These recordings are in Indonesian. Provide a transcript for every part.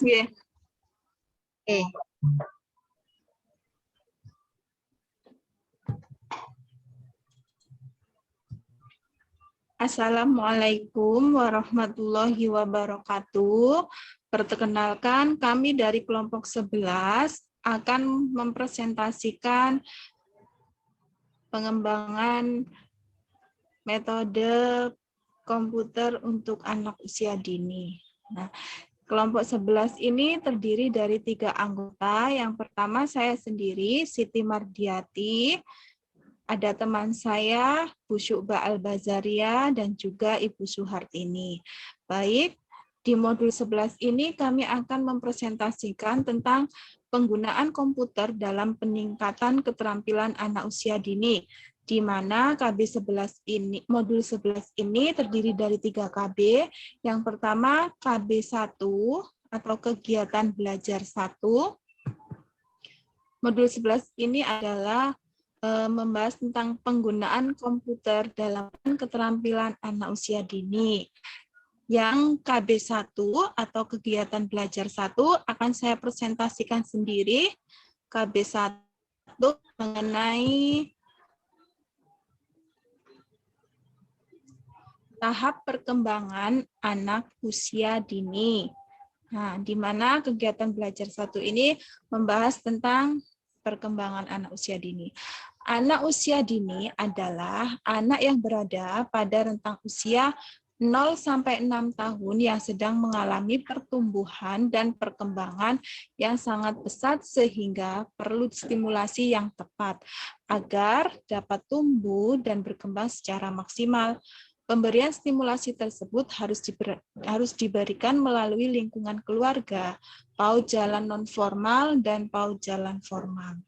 nggih. Oke. Assalamualaikum warahmatullahi wabarakatuh. Perkenalkan, kami dari kelompok 11 akan mempresentasikan pengembangan metode komputer untuk anak usia dini. Nah, kelompok 11 ini terdiri dari 3 anggota. Yang pertama saya sendiri, Siti Mardiati, ada teman saya, Bu Syu'bah Al-Bazaria, dan juga Ibu Suhartini. Baik, di modul 11 ini kami akan mempresentasikan tentang penggunaan komputer dalam peningkatan keterampilan anak usia dini, di mana KB11 ini, modul 11 ini terdiri dari 3 KB. Yang pertama KB1 atau kegiatan belajar 1. Modul 11 ini adalah membahas tentang penggunaan komputer dalam keterampilan anak usia dini. Yang KB1 atau kegiatan belajar 1 akan saya presentasikan sendiri. KB1 mengenai tahap perkembangan anak usia dini. Nah, di mana kegiatan belajar 1 ini membahas tentang perkembangan anak usia dini. Anak usia dini adalah anak yang berada pada rentang usia 0 sampai 6 tahun yang sedang mengalami pertumbuhan dan perkembangan yang sangat pesat sehingga perlu stimulasi yang tepat agar dapat tumbuh dan berkembang secara maksimal. Pemberian stimulasi tersebut harus diberikan melalui lingkungan keluarga, PAUD jalan non-formal, dan PAUD jalan formal.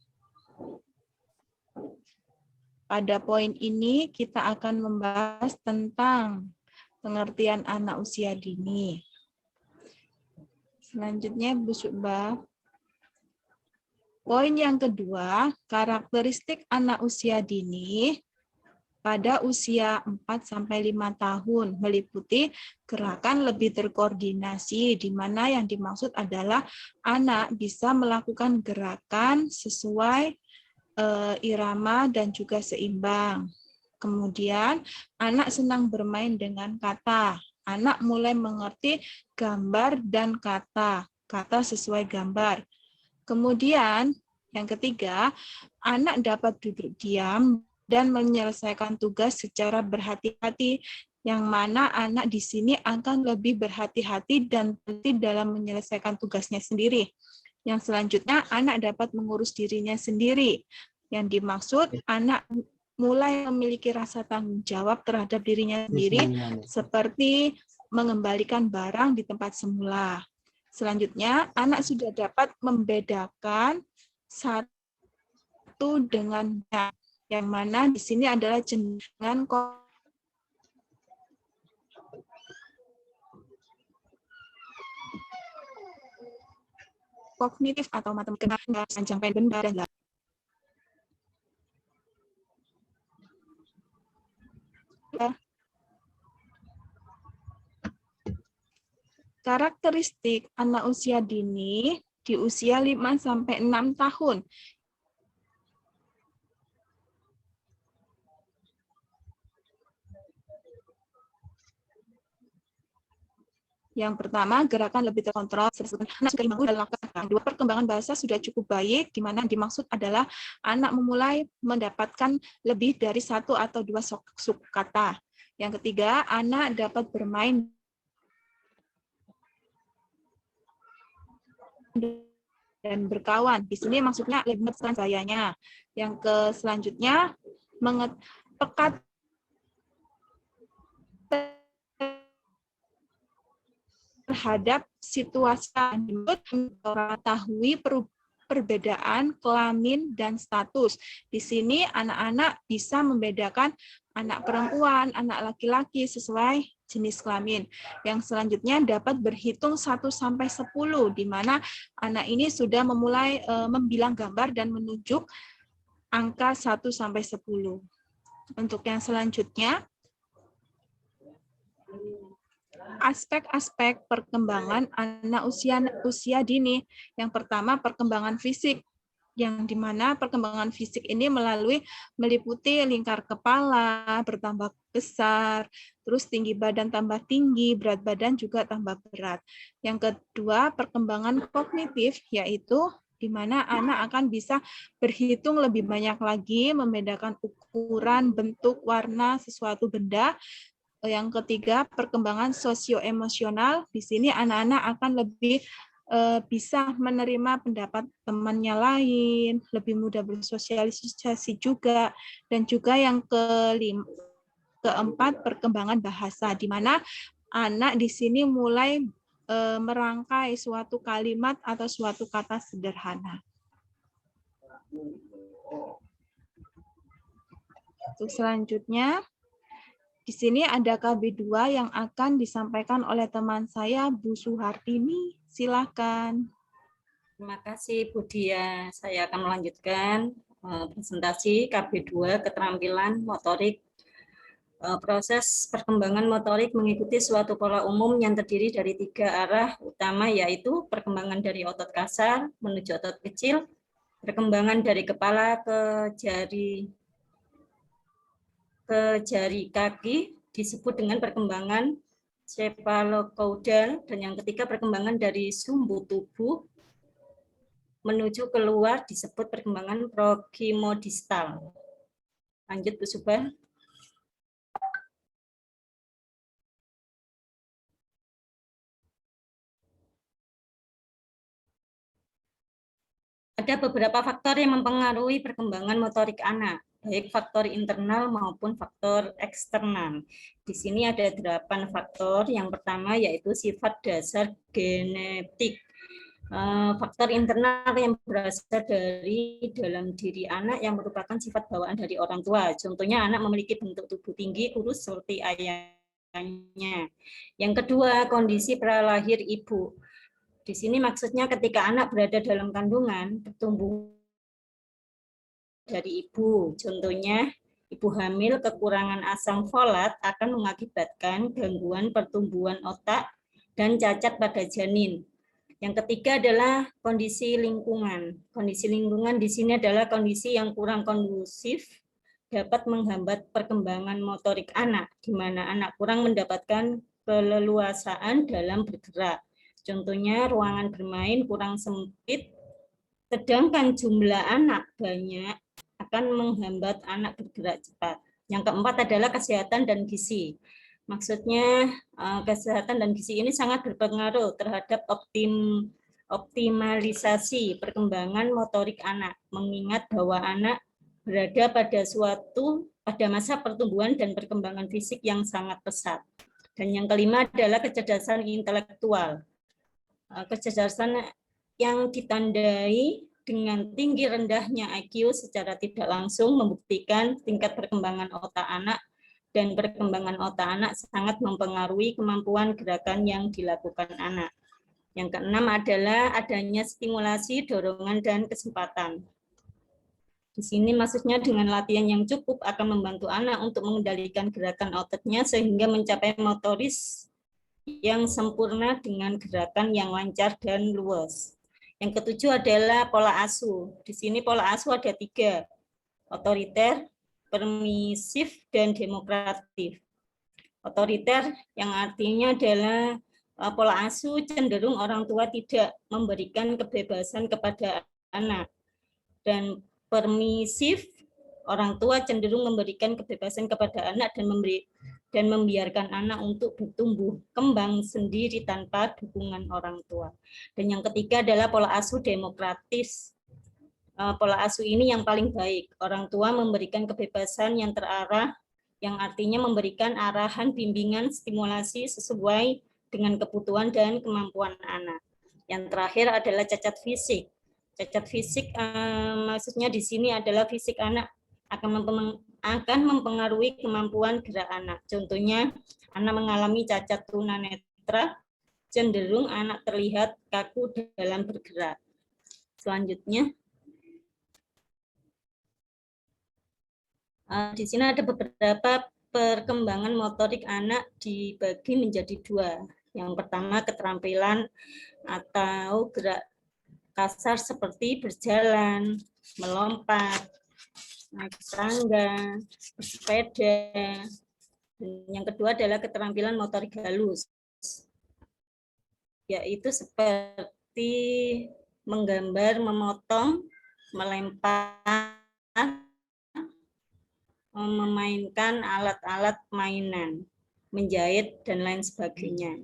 Pada poin ini kita akan membahas tentang pengertian anak usia dini. Selanjutnya, Bu Syu'bah. Poin yang kedua, karakteristik anak usia dini pada usia 4-5 tahun, meliputi gerakan lebih terkoordinasi, di mana yang dimaksud adalah anak bisa melakukan gerakan sesuai irama dan juga seimbang. Kemudian, anak senang bermain dengan kata. Anak mulai mengerti gambar dan kata sesuai gambar. Kemudian, yang ketiga, anak dapat duduk diam dan menyelesaikan tugas secara berhati-hati, yang mana anak di sini akan lebih berhati-hati dan teliti dalam menyelesaikan tugasnya sendiri. Yang selanjutnya, anak dapat mengurus dirinya sendiri. Yang dimaksud, anak mulai memiliki rasa tanggung jawab terhadap dirinya sendiri, seperti mengembalikan barang di tempat semula. Selanjutnya, anak sudah dapat membedakan satu dengan yang mana di sini adalah jenengan kognitif atau matematika, panjang pendek dan lain. Karakteristik anak usia dini di usia 5-6 tahun. Yang pertama, gerakan lebih terkontrol, anak sudah bangun dan lakukan. Kedua, perkembangan bahasa sudah cukup baik, di mana dimaksud adalah anak memulai mendapatkan lebih dari 1 atau 2 suku kata. Yang ketiga, anak dapat bermain dan berkawan. Di sini maksudnya lebih mesra gayanya. Yang selanjutnya, pekat terhadap situasi mengetahui perbedaan kelamin dan status. Di sini anak-anak bisa membedakan anak perempuan, anak laki-laki sesuai jenis kelamin. Yang selanjutnya dapat berhitung 1-10, di mana anak ini sudah memulai membilang gambar dan menunjuk angka 1-10. Untuk yang selanjutnya, aspek-aspek perkembangan anak usia dini. Yang pertama, perkembangan fisik, yang dimana perkembangan fisik ini meliputi lingkar kepala bertambah besar, terus tinggi badan tambah tinggi, berat badan juga tambah berat. Yang kedua, perkembangan kognitif, yaitu di mana anak akan bisa berhitung lebih banyak lagi, membedakan ukuran, bentuk, warna sesuatu benda. Yang ketiga, perkembangan sosioemosional. Di sini anak-anak akan lebih bisa menerima pendapat temannya lain, lebih mudah bersosialisasi juga, dan juga yang keempat, perkembangan bahasa, di mana anak di sini mulai merangkai suatu kalimat atau suatu kata sederhana. Untuk selanjutnya, di sini ada KB2 yang akan disampaikan oleh teman saya, Bu Suhartini. Silakan. Terima kasih Bu Dia. Saya akan melanjutkan presentasi KB2 keterampilan motorik. Proses perkembangan motorik mengikuti suatu pola umum yang terdiri dari 3 arah utama, yaitu perkembangan dari otot kasar menuju otot kecil, perkembangan dari kepala ke jari kaki disebut dengan perkembangan cephalocaudal, dan yang ketiga perkembangan dari sumbu tubuh menuju keluar disebut perkembangan proximodistal. Lanjut Bu Subhan. Ada beberapa faktor yang mempengaruhi perkembangan motorik anak, baik faktor internal maupun faktor eksternal. Di sini ada 8 faktor. Yang pertama yaitu sifat dasar genetik. Faktor internal yang berasal dari dalam diri anak yang merupakan sifat bawaan dari orang tua. Contohnya anak memiliki bentuk tubuh tinggi, kurus seperti ayahnya. Yang kedua, kondisi pralahir ibu. Di sini maksudnya ketika anak berada dalam kandungan, pertumbuhan dari ibu. Contohnya, ibu hamil kekurangan asam folat akan mengakibatkan gangguan pertumbuhan otak dan cacat pada janin. Yang ketiga adalah kondisi lingkungan. Kondisi lingkungan di sini adalah kondisi yang kurang kondusif, dapat menghambat perkembangan motorik anak, di mana anak kurang mendapatkan keleluasaan dalam bergerak. Contohnya ruangan bermain kurang sempit, sedangkan jumlah anak banyak akan menghambat anak bergerak cepat. Yang keempat adalah kesehatan dan gizi. Maksudnya kesehatan dan gizi ini sangat berpengaruh terhadap optimalisasi perkembangan motorik anak, mengingat bahwa anak berada pada masa pertumbuhan dan perkembangan fisik yang sangat pesat. Dan yang kelima adalah kecerdasan intelektual. Kecerdasan yang ditandai dengan tinggi rendahnya IQ secara tidak langsung membuktikan tingkat perkembangan otak anak, dan perkembangan otak anak sangat mempengaruhi kemampuan gerakan yang dilakukan anak. Yang keenam adalah adanya stimulasi, dorongan, dan kesempatan. Di sini maksudnya dengan latihan yang cukup akan membantu anak untuk mengendalikan gerakan ototnya sehingga mencapai motoris yang sempurna dengan gerakan yang lancar dan luas. Yang ketujuh adalah pola asuh. Di sini pola asuh ada 3, otoriter, permisif, dan demokratif. Otoriter yang artinya adalah pola asuh cenderung orang tua tidak memberikan kebebasan kepada anak, dan permisif orang tua cenderung memberikan kebebasan kepada anak dan membiarkan anak untuk bertumbuh kembang sendiri tanpa dukungan orang tua. Dan yang ketiga adalah pola asuh demokratis. Pola asuh ini yang paling baik. Orang tua memberikan kebebasan yang terarah, yang artinya memberikan arahan, bimbingan, stimulasi sesuai dengan kebutuhan dan kemampuan anak. Yang terakhir adalah cacat fisik. Cacat fisik maksudnya di sini adalah fisik anak akan mempengaruhi kemampuan gerak anak. Contohnya, anak mengalami cacat tunanetra, cenderung anak terlihat kaku dalam bergerak. Selanjutnya, di sini ada beberapa perkembangan motorik anak dibagi menjadi dua. Yang pertama keterampilan atau gerak kasar seperti berjalan, melompat, naik tangga, bersepeda. Yang kedua adalah keterampilan motorik halus, yaitu seperti menggambar, memotong, melempar, memainkan alat-alat mainan, menjahit, dan lain sebagainya.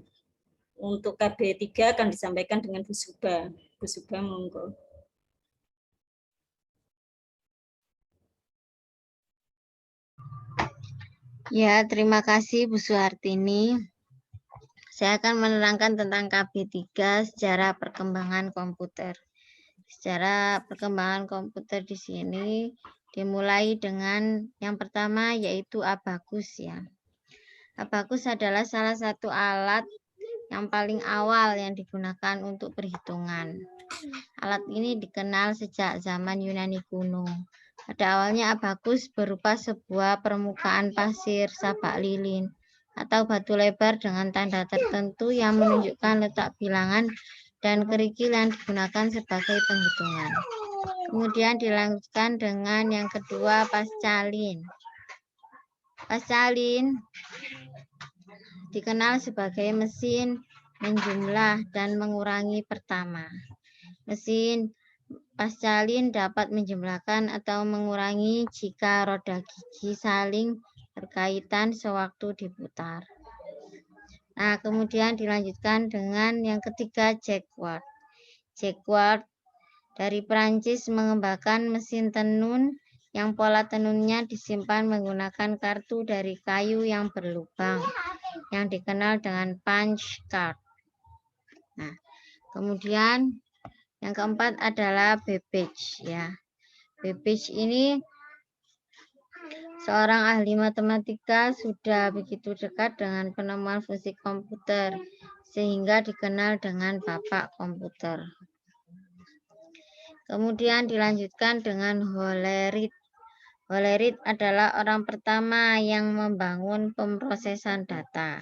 Untuk KB3 akan disampaikan dengan Bu Suba. Bu Suba, monggo. Ya, terima kasih Bu Suhartini. Saya akan menerangkan tentang KB3 secara perkembangan komputer. Secara perkembangan komputer di sini dimulai dengan yang pertama yaitu abakus ya. Abakus adalah salah satu alat yang paling awal yang digunakan untuk perhitungan. Alat ini dikenal sejak zaman Yunani kuno. Pada awalnya abakus berupa sebuah permukaan pasir, sabak lilin, atau batu lebar dengan tanda tertentu yang menunjukkan letak bilangan dan kerikil yang digunakan sebagai penghitungan. Kemudian dilanjutkan dengan yang kedua, pascalin. Pascalin dikenal sebagai mesin menjumlah dan mengurangi pertama. Mesin pascalin dapat menjumlahkan atau mengurangi jika roda gigi saling berkaitan sewaktu diputar. Nah, kemudian dilanjutkan dengan yang ketiga, jacquard. Jacquard dari Prancis mengembangkan mesin tenun yang pola tenunnya disimpan menggunakan kartu dari kayu yang berlubang yang dikenal dengan punch card. Nah, kemudian yang keempat adalah Babbage ya. Babbage ini seorang ahli matematika, sudah begitu dekat dengan penemuan fungsi komputer sehingga dikenal dengan bapak komputer. Kemudian dilanjutkan dengan Hollerith. Hollerith adalah orang pertama yang membangun pemrosesan data.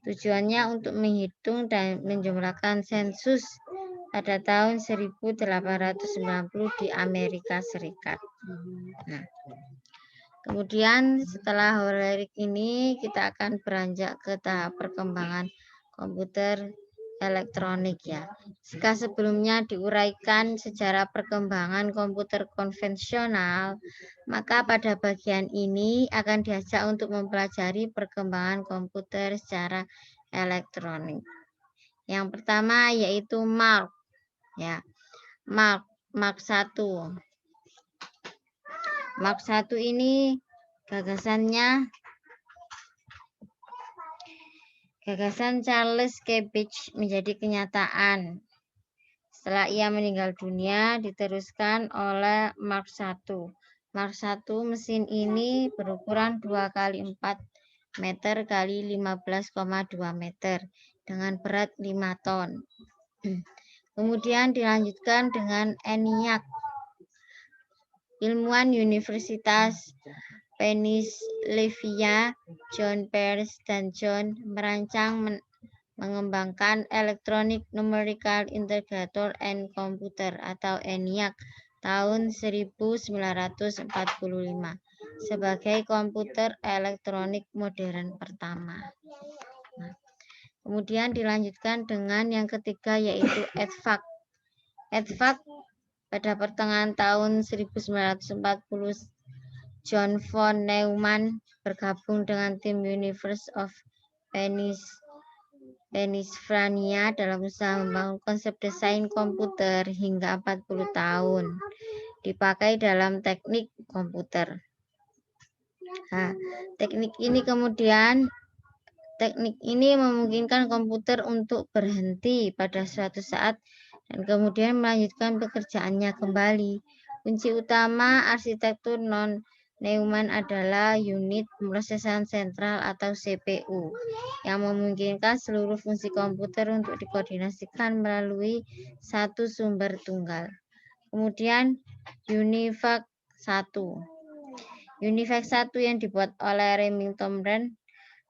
Tujuannya untuk menghitung dan menjumlahkan sensus pada tahun 1890 di Amerika Serikat. Nah, kemudian setelah Hollerith ini kita akan beranjak ke tahap perkembangan komputer elektronik ya. Jika sebelumnya diuraikan sejarah perkembangan komputer konvensional, maka pada bagian ini akan diajak untuk mempelajari perkembangan komputer secara elektronik. Yang pertama yaitu Mark ya. Mark I. Mark I ini gagasan Charles Babbage menjadi kenyataan. Setelah ia meninggal dunia, diteruskan oleh Mark I. Mark I mesin ini berukuran 2x4 meter kali 15,2 meter dengan berat 5 ton. Kemudian dilanjutkan dengan ENIAC. Ilmuwan Universitas Pennsylvania, John Peirce dan John merancang mengembangkan Electronic Numerical Integrator and Computer atau ENIAC tahun 1945 sebagai komputer elektronik modern pertama. Nah, kemudian dilanjutkan dengan yang ketiga yaitu EDVAC. EDVAC pada pertengahan tahun 1940 John von Neumann bergabung dengan tim University of Pennsylvania dalam usaha membangun konsep desain komputer hingga 40 tahun dipakai dalam teknik komputer. Nah, teknik ini memungkinkan komputer untuk berhenti pada suatu saat dan kemudian melanjutkan pekerjaannya kembali. Kunci utama arsitektur Neumann adalah unit pemrosesan sentral atau CPU yang memungkinkan seluruh fungsi komputer untuk dikoordinasikan melalui satu sumber tunggal. Kemudian UNIVAC 1. UNIVAC 1 yang dibuat oleh Remington Rand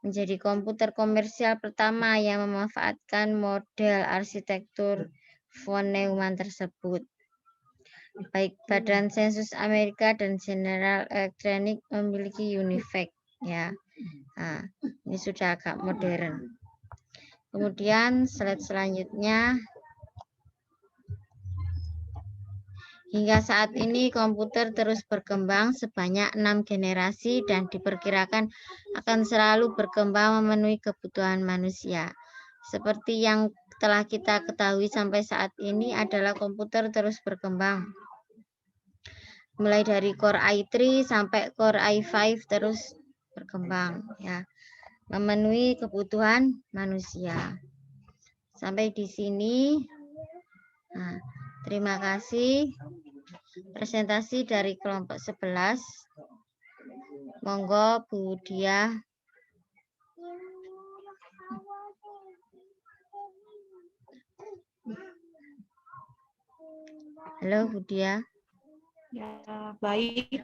menjadi komputer komersial pertama yang memanfaatkan model arsitektur von Neumann tersebut. Baik Badan Sensus Amerika dan General Electric memiliki UNIVAC, ya. Nah, ini sudah agak modern. Kemudian slide selanjutnya. Hingga saat ini komputer terus berkembang sebanyak 6 generasi dan diperkirakan akan selalu berkembang memenuhi kebutuhan manusia. Seperti yang telah kita ketahui sampai saat ini adalah komputer terus berkembang. Mulai dari Core i3 sampai Core i5 terus berkembang, ya, memenuhi kebutuhan manusia. Sampai di sini. Nah, terima kasih. Presentasi dari kelompok 11. Monggo Bu Dia. Halo Bu Dia. Ya, baik.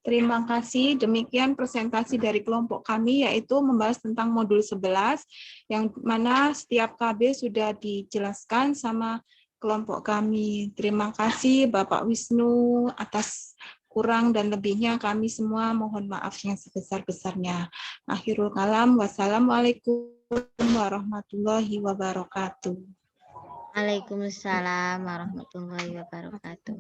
Terima kasih. Demikian presentasi dari kelompok kami, yaitu membahas tentang modul 11, yang mana setiap KB sudah dijelaskan sama kelompok kami. Terima kasih Bapak Wisnu atas kurang dan lebihnya kami semua mohon maaf yang sebesar-besarnya. Akhirul kalam, wassalamualaikum warahmatullahi wabarakatuh. Waalaikumsalam warahmatullahi wabarakatuh.